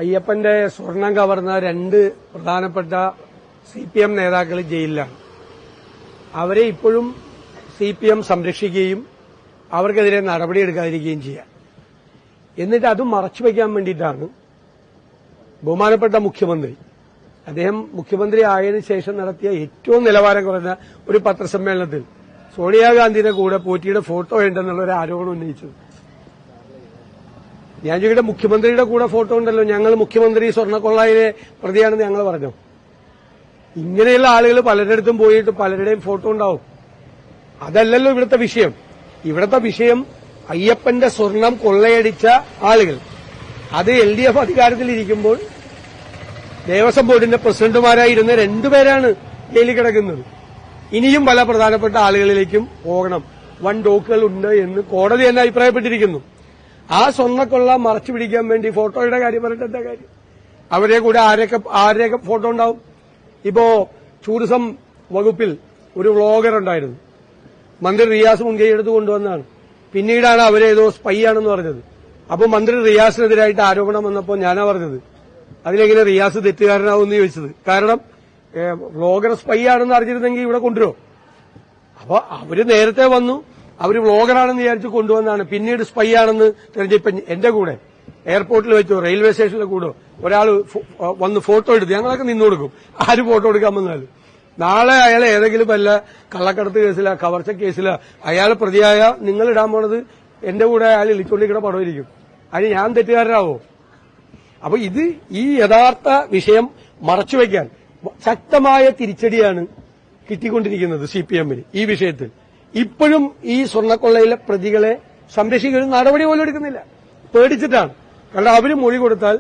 അയ്യപ്പന്റെ സ്വർണം കവർന്ന രണ്ട് പ്രധാനപ്പെട്ട സിപിഎം നേതാക്കൾ ജയിലിലാണ്. അവരെ ഇപ്പോഴും സിപിഎം സംരക്ഷിക്കുകയും അവർക്കെതിരെ നടപടിയെടുക്കാതിരിക്കുകയും ചെയ്യാം. എന്നിട്ട് അത് മറച്ചുവെക്കാൻ വേണ്ടിയിട്ടാണ് ബഹുമാനപ്പെട്ട മുഖ്യമന്ത്രി, അദ്ദേഹം മുഖ്യമന്ത്രി ആയതിനു ശേഷം നടത്തിയ ഏറ്റവും നിലവാരം കുറഞ്ഞ ഒരു പത്രസമ്മേളനത്തിൽ സോണിയാഗാന്ധിയുടെ കൂടെ പോറ്റിയുടെ ഫോട്ടോ ഉണ്ടെന്നുള്ള ഒരു ആരോപണം ഉന്നയിച്ചത്. ഞാൻ ചോദിക്കട്ടെ, മുഖ്യമന്ത്രിയുടെ കൂടെ ഫോട്ടോ ഉണ്ടല്ലോ, ഞങ്ങൾ മുഖ്യമന്ത്രി സ്വർണ്ണക്കൊള്ളയിലെ പ്രതിയാണെന്ന് ഞങ്ങൾ പറഞ്ഞു. ഇങ്ങനെയുള്ള ആളുകൾ പലരിടത്തും പോയിട്ട് പലരുടെയും ഫോട്ടോ ഉണ്ടാവും. അതല്ലല്ലോ ഇവിടുത്തെ വിഷയം. ഇവിടുത്തെ വിഷയം അയ്യപ്പന്റെ സ്വർണം കൊള്ളയടിച്ച ആളുകൾ. അത് LDF അധികാരത്തിലിരിക്കുമ്പോൾ ദേവസ്വം ബോർഡിന്റെ പ്രസിഡന്റുമാരായിരുന്ന രണ്ടുപേരാണ് ജയിലിൽ കിടക്കുന്നത്. ഇനിയും പല പ്രധാനപ്പെട്ട ആളുകളിലേക്കും പോകണം, വൻ ഡോക്കുകൾ ഉണ്ട് എന്ന് കോടതി തന്നെ അഭിപ്രായപ്പെട്ടിരിക്കുന്നു. ആ സ്വർണ്ണക്കൊള്ള മറച്ചു പിടിക്കാൻ വേണ്ടി ഫോട്ടോയുടെ കാര്യം പറഞ്ഞിട്ട് എന്താ കാര്യം? അവരെ കൂടെ ആരെയൊക്കെ ഫോട്ടോ ഉണ്ടാവും? ഇപ്പോ ടൂറിസം വകുപ്പിൽ ഒരു വ്ളോഗർ ഉണ്ടായിരുന്നു, മന്ത്രി റിയാസ് മുൻകൈയെടുത്ത് കൊണ്ടുവന്നതാണ്. പിന്നീടാണ് അവരേതോ സ്പൈ ആണെന്ന് പറഞ്ഞത്. അപ്പൊ മന്ത്രി റിയാസിനെതിരായിട്ട് ആരോപണം വന്നപ്പോൾ ഞാനാ പറഞ്ഞത് അതിലെങ്ങനെ റിയാസ് തെറ്റുകാരനാവുമെന്ന് ചോദിച്ചത്. കാരണം വ്ളോഗർ സ്പൈ ആണെന്ന് അറിഞ്ഞിരുന്നെങ്കിൽ ഇവിടെ കൊണ്ടുവരുമോ? അപ്പൊ അവര് നേരത്തെ വന്നു, അവര് വ്ളോഗറാണെന്ന് വിചാരിച്ച് കൊണ്ടുവന്നാണ്. പിന്നീട് സ്പൈ ആണെന്ന് തെരഞ്ഞെടുപ്പ് എന്റെ കൂടെ എയർപോർട്ടിൽ വെച്ചോ റെയിൽവേ സ്റ്റേഷനിലെ കൂടോ ഒരാൾ വന്ന് ഫോട്ടോ എടുത്ത് ഞങ്ങളൊക്കെ നിന്നു കൊടുക്കും. ആര് ഫോട്ടോ എടുക്കാൻ വന്നാലും നാളെ അയാൾ ഏതെങ്കിലും വല്ല കള്ളക്കടത്ത് കേസില കവർച്ച കേസില അയാൾ പ്രതിയായ നിങ്ങൾ ഇടാൻ പോണത് എന്റെ കൂടെ അയാൾ ഇളിച്ചോണ്ടിരിക്കുന്ന പടമായിരിക്കും. അതിന് ഞാൻ തെറ്റുകാരനാവോ? അപ്പൊ ഇത് ഈ യഥാർത്ഥ വിഷയം മറച്ചുവെക്കാൻ ശക്തമായ തിരിച്ചടിയാണ് കിട്ടിക്കൊണ്ടിരിക്കുന്നത് CPM-ന് ഈ വിഷയത്തിൽ. ഇപ്പോഴും ഈ സ്വർണ്ണക്കൊള്ളയിലെ പ്രതികളെ സംരക്ഷിക്കുന്ന നടപടി പോലും എടുക്കുന്നില്ല. പേടിച്ചിട്ടാണ്. കാരണം അവര് മൊഴി കൊടുത്താൽ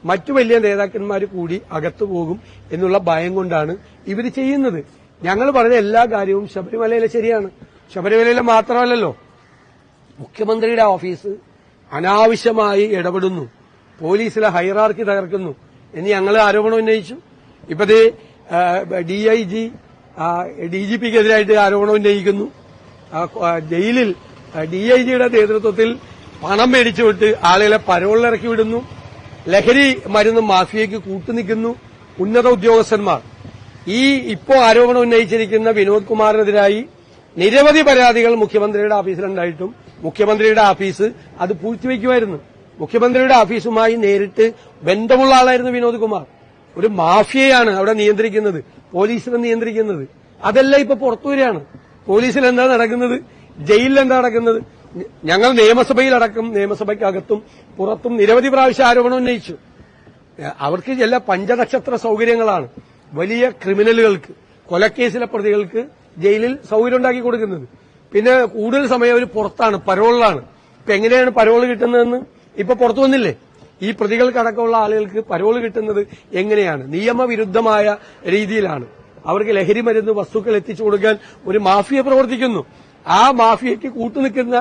മറ്റു വലിയ നേതാക്കന്മാർ കൂടി അകത്തു പോകും എന്നുള്ള ഭയം കൊണ്ടാണ് ഇവർ ചെയ്യുന്നത്. ഞങ്ങൾ പറഞ്ഞ എല്ലാ കാര്യവും ശബരിമലയിലെ ശരിയാണ്. ശബരിമലയിലെ മാത്രമല്ലല്ലോ, മുഖ്യമന്ത്രിയുടെ ഓഫീസ് അനാവശ്യമായി ഇടപെടുന്നു, പോലീസിലെ ഹൈറാർക്കി തകർക്കുന്നു എന്ന് ഞങ്ങൾ ആരോപണം ഉന്നയിച്ചു. ഇപ്പത് DGPക്കെതിരായിട്ട് ആരോപണം ഉന്നയിക്കുന്നു. ജയിലിൽ DIGയുടെ നേതൃത്വത്തിൽ പണം മേടിച്ചുവിട്ട് ആളുകളെ പരോളിലിറക്കി വിടുന്നു. ലഹരി മരുന്ന് മാഫിയയ്ക്ക് കൂട്ടുനിൽക്കുന്നു ഉന്നത ഉദ്യോഗസ്ഥന്മാർ. ഈ ഇപ്പോ ആരോപണം ഉന്നയിച്ചിരിക്കുന്ന വിനോദ് കുമാറിനെതിരായി നിരവധി പരാതികൾ മുഖ്യമന്ത്രിയുടെ ഓഫീസിലുണ്ടായിട്ടും മുഖ്യമന്ത്രിയുടെ ഓഫീസ് അത് പൂഴ്ത്തിവെക്കുമായിരുന്നു. മുഖ്യമന്ത്രിയുടെ ഓഫീസുമായി നേരിട്ട് ബന്ധമുള്ള ആളായിരുന്നു വിനോദ് കുമാർ. ഒരു മാഫിയയാണ് അവിടെ നിയന്ത്രിക്കുന്നത്, പോലീസിനെ നിയന്ത്രിക്കുന്നത്. അതെല്ലാം ഇപ്പൊ പുറത്തുവരികയാണ്. പോലീസിൽ എന്താ നടക്കുന്നത്, ജയിലിൽ എന്താ നടക്കുന്നത്? ഞങ്ങൾ നിയമസഭയിലടക്കം നിയമസഭയ്ക്കകത്തും പുറത്തും നിരവധി പ്രാവശ്യം ആരോപണം ഉന്നയിച്ചു. അവർക്ക് എല്ലാ പഞ്ചനക്ഷത്ര സൌകര്യങ്ങളാണ് വലിയ ക്രിമിനലുകൾക്ക്, കൊലക്കേസിലെ പ്രതികൾക്ക് ജയിലിൽ സൌകര്യം ഉണ്ടാക്കി കൊടുക്കുന്നത്. പിന്നെ കൂടുതൽ സമയം അവർ പുറത്താണ്, പരോളിലാണ്. ഇപ്പൊ എങ്ങനെയാണ് പരോള് കിട്ടുന്നതെന്ന് ഇപ്പൊ പുറത്തു വന്നില്ലേ? ഈ പ്രതികൾക്കടക്കമുള്ള ആളുകൾക്ക് പരോള് കിട്ടുന്നത് എങ്ങനെയാണ്? നിയമവിരുദ്ധമായ രീതിയിലാണ്. അവർക്ക് ലഹരി മരുന്ന് വസ്തുക്കൾ എത്തിച്ചു കൊടുക്കാൻ ഒരു മാഫിയ പ്രവർത്തിക്കുന്നു. ആ മാഫിയയ്ക്ക് കൂട്ടുനിൽക്കുന്ന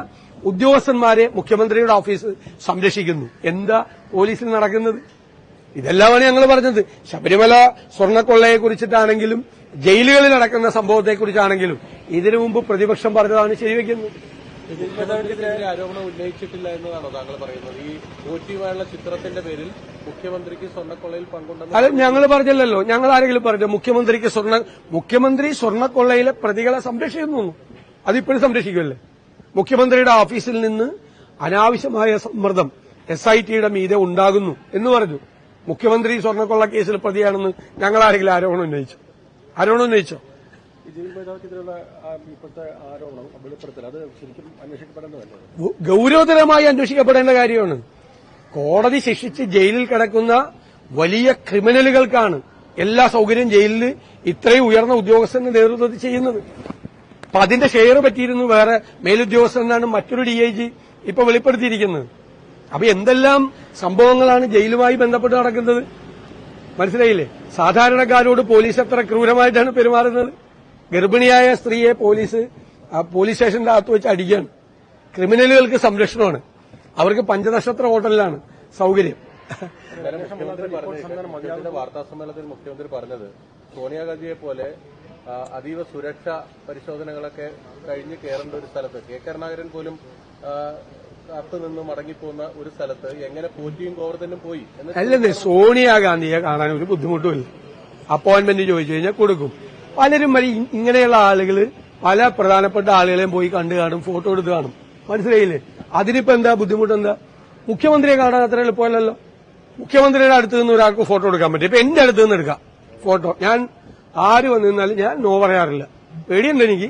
ഉദ്യോഗസ്ഥന്മാരെ മുഖ്യമന്ത്രിയുടെ ഓഫീസ് സംരക്ഷിക്കുന്നു. എന്താ പോലീസിൽ നടക്കുന്നത്? ഇതെല്ലാമാണ് ഞങ്ങൾ പറഞ്ഞത്. ശബരിമല സ്വർണ്ണക്കൊള്ളയെക്കുറിച്ചിട്ടാണെങ്കിലും ജയിലുകളിൽ നടക്കുന്ന സംഭവത്തെക്കുറിച്ചാണെങ്കിലും ഇതിനു മുമ്പ് പ്രതിപക്ഷം പറഞ്ഞതാണ് ശരിവെക്കുന്നത്. ആരോപണം ഉന്നയിച്ചിട്ടില്ല എന്നതാണോ താങ്കൾ പറയുന്നത്? ഈ പോറ്റിയുമായുള്ള ചിത്രത്തിന്റെ പേരിൽ മുഖ്യമന്ത്രിക്ക് സ്വർണ്ണക്കൊള്ളയിൽ പങ്കുണ്ടെന്ന് അത് ഞങ്ങൾ പറഞ്ഞില്ലല്ലോ. ഞങ്ങൾ ആരെങ്കിലും പറഞ്ഞു മുഖ്യമന്ത്രി സ്വർണ്ണക്കൊള്ളയിലെ പ്രതികളെ സംരക്ഷിക്കുന്നു? അതിപ്പോഴും സംരക്ഷിക്കുമല്ലേ? മുഖ്യമന്ത്രിയുടെ ഓഫീസിൽ നിന്ന് അനാവശ്യമായ സമ്മർദ്ദം SITയുടെ മീതെ ഉണ്ടാകുന്നു എന്ന് പറഞ്ഞു. മുഖ്യമന്ത്രി സ്വർണ്ണക്കൊള്ള കേസിൽ പ്രതിയാണെന്ന് ഞങ്ങൾ ആരെങ്കിലും ആരോപണം ഉന്നയിച്ചോ? ഗൌരവതരമായി അന്വേഷിക്കപ്പെടേണ്ട കാര്യമാണ്. കോടതി ശിക്ഷിച്ച് ജയിലിൽ കിടക്കുന്ന വലിയ ക്രിമിനലുകൾക്കാണ് എല്ലാ സൌകര്യം ജയിലിൽ ഇത്രയും ഉയർന്ന ഉദ്യോഗസ്ഥന്റെ നേതൃത്വത്തിൽ ചെയ്യുന്നത്. അപ്പൊ അതിന്റെ ഷെയർ പറ്റിയിരുന്നു വേറെ മേലുദ്യോഗസ്ഥനാണ് മറ്റൊരു DIG ഇപ്പൊ വെളിപ്പെടുത്തിയിരിക്കുന്നത്. അപ്പൊ എന്തെല്ലാം സംഭവങ്ങളാണ് ജയിലുമായി ബന്ധപ്പെട്ട് നടക്കുന്നത്, മനസ്സിലായില്ലേ? സാധാരണക്കാരോട് പോലീസ് എത്ര ക്രൂരമായിട്ടാണ് പെരുമാറുന്നത്. ഗർഭിണിയായ സ്ത്രീയെ പോലീസ് സ്റ്റേഷന്റെ അകത്ത് വെച്ച് അടിക്കുകയാണ്. ക്രിമിനലുകൾക്ക് സംരക്ഷണമാണ്. അവർക്ക് പഞ്ചനക്ഷത്ര ഹോട്ടലിലാണ് സൌകര്യം. വാർത്താസമ്മേളനത്തിൽ മുഖ്യമന്ത്രി പറഞ്ഞത് സോണിയാഗാന്ധിയെ പോലെ അതീവ സുരക്ഷാ പരിശോധനകളൊക്കെ കഴിഞ്ഞ് കയറേണ്ട ഒരു സ്ഥലത്ത് K. കരുണാകരൻ പോലും കാത്തു നിന്ന് മടങ്ങിപ്പോകുന്ന ഒരു സ്ഥലത്ത് എങ്ങനെ പോറ്റിയും ഗോവർദ്ധനും പോയി എന്ന് അല്ലെന്നേ സോണിയാഗാന്ധിയെ കാണാൻ ഒരു ബുദ്ധിമുട്ടുമില്ല. അപ്പോയിന്റ്മെന്റ് ചോദിച്ചു കഴിഞ്ഞാൽ കൊടുക്കും. പലരും വഴി ഇങ്ങനെയുള്ള ആളുകൾ പല പ്രധാനപ്പെട്ട ആളുകളെയും പോയി കണ്ടു കാണും, ഫോട്ടോ എടുത്ത് കാണും. മനസ്സിലായില്ലേ? അതിനിപ്പോ എന്താ ബുദ്ധിമുട്ടെന്താ? മുഖ്യമന്ത്രിയെ കാണാൻ അത്ര എളുപ്പമല്ലല്ലോ. മുഖ്യമന്ത്രിയുടെ അടുത്ത് നിന്ന് ഒരാൾക്ക് ഫോട്ടോ എടുക്കാൻ പറ്റും. ഇപ്പൊ എന്റെ അടുത്ത് നിന്ന് എടുക്കാം ഫോട്ടോ. ഞാൻ ആര് വന്നു നിന്നാലും ഞാൻ നോ പറയാറില്ല. പേടിയുണ്ട് എനിക്ക്.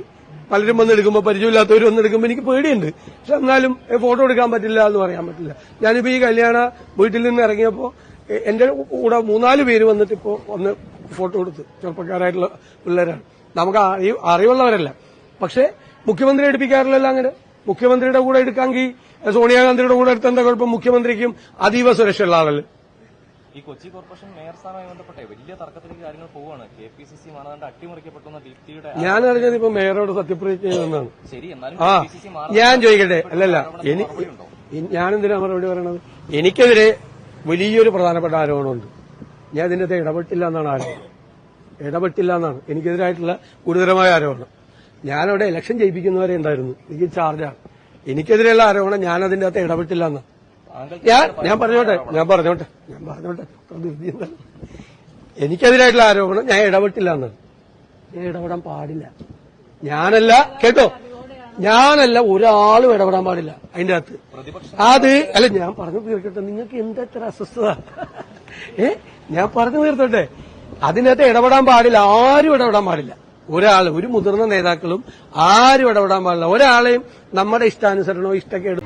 പലരും വന്നെടുക്കുമ്പോൾ പരിചയമില്ലാത്തവർ വന്നെടുക്കുമ്പോൾ എനിക്ക് പേടിയുണ്ട്. പക്ഷെ എന്നാലും ഫോട്ടോ എടുക്കാൻ പറ്റില്ല എന്ന് പറയാൻ പറ്റില്ല. ഞാനിപ്പോ ഈ കല്യാണ വീട്ടിൽ നിന്ന് ഇറങ്ങിയപ്പോ എന്റെ കൂടെ 3-4 പേര് വന്നിട്ട് ഇപ്പോ ഒന്ന് ഫോട്ടോ എടുത്ത്. ചെറുപ്പക്കാരായിട്ടുള്ള പിള്ളേരാണ്. നമുക്ക് അറിവുള്ളവരല്ല. പക്ഷെ മുഖ്യമന്ത്രി എടുപ്പിക്കാറില്ലല്ലോ അങ്ങനെ. മുഖ്യമന്ത്രിയുടെ കൂടെ എടുക്കാമെങ്കിൽ സോണിയാഗാന്ധിയുടെ കൂടെ എടുത്ത എന്താ കുഴപ്പം? മുഖ്യമന്ത്രിക്കും അതീവ സുരക്ഷയുള്ള ആളല്ലേ. ഈ കൊച്ചി കോർപ്പറേഷൻ മേയർ സ്ഥാനവുമായി ബന്ധപ്പെട്ടേ വലിയ തർക്കത്തിലേക്ക് കാര്യങ്ങൾ പോവുകയാണ്. KPCC മാനദണ്ഡം അട്ടിമറിക്കപ്പെട്ടു ദീപ്തിയുടെ ഞാൻ അറിഞ്ഞത് ഇപ്പൊ മേയറോട് സത്യപ്രതിജ്ഞ ചെയ്യുന്നതാണ്. ശരി, എന്നാലും ആ KPCC ഞാൻ ചോദിക്കട്ടെ, അല്ലല്ല ഞാനെന്തിനാ മറുപടി പറയണത്? എനിക്കെതിരെ വലിയൊരു പ്രധാനപ്പെട്ട ആരോപണമുണ്ട്. ഞാൻ ഇതിന്റെ അകത്ത് ഇടപെട്ടില്ല എന്നാണ് ആരോപണം. ഇടപെട്ടില്ല എന്നാണ് എനിക്കെതിരായിട്ടുള്ള ഗുരുതരമായ ആരോപണം. ഞാനവിടെ ഇലക്ഷൻ ജയിപ്പിക്കുന്നവരെ ഉണ്ടായിരുന്നു. എനിക്ക് ചാർജാണ്. എനിക്കെതിരെയുള്ള ആരോപണം ഞാൻ അതിന്റെ അകത്ത് ഇടപെട്ടില്ല എന്നാണ്. ഞാൻ പറഞ്ഞോട്ടെ എനിക്കെതിരായിട്ടുള്ള ആരോപണം ഞാൻ ഇടപെട്ടില്ല എന്നാണ്. ഞാൻ ഇടപെടാൻ പാടില്ല. ഞാനല്ല ഒരാളും ഇടപെടാൻ പാടില്ല അതിന്റെ അകത്ത്. അല്ല ഞാൻ പറഞ്ഞു തീർക്കട്ടെ. നിങ്ങൾക്ക് എന്താ ഇത്ര അസ്വസ്ഥത? ഞാൻ പറഞ്ഞു തീർത്തോട്ടെ. അതിനകത്ത് ഇടപെടാൻ പാടില്ല. ആരും ഇടപെടാൻ പാടില്ല. ഒരു മുതിർന്ന നേതാക്കളും ആരും ഇടപെടാൻ പാടില്ല. ഒരാളെയും നമ്മുടെ ഇഷ്ടാനുസരണോ ഇഷ്ടക്കേടും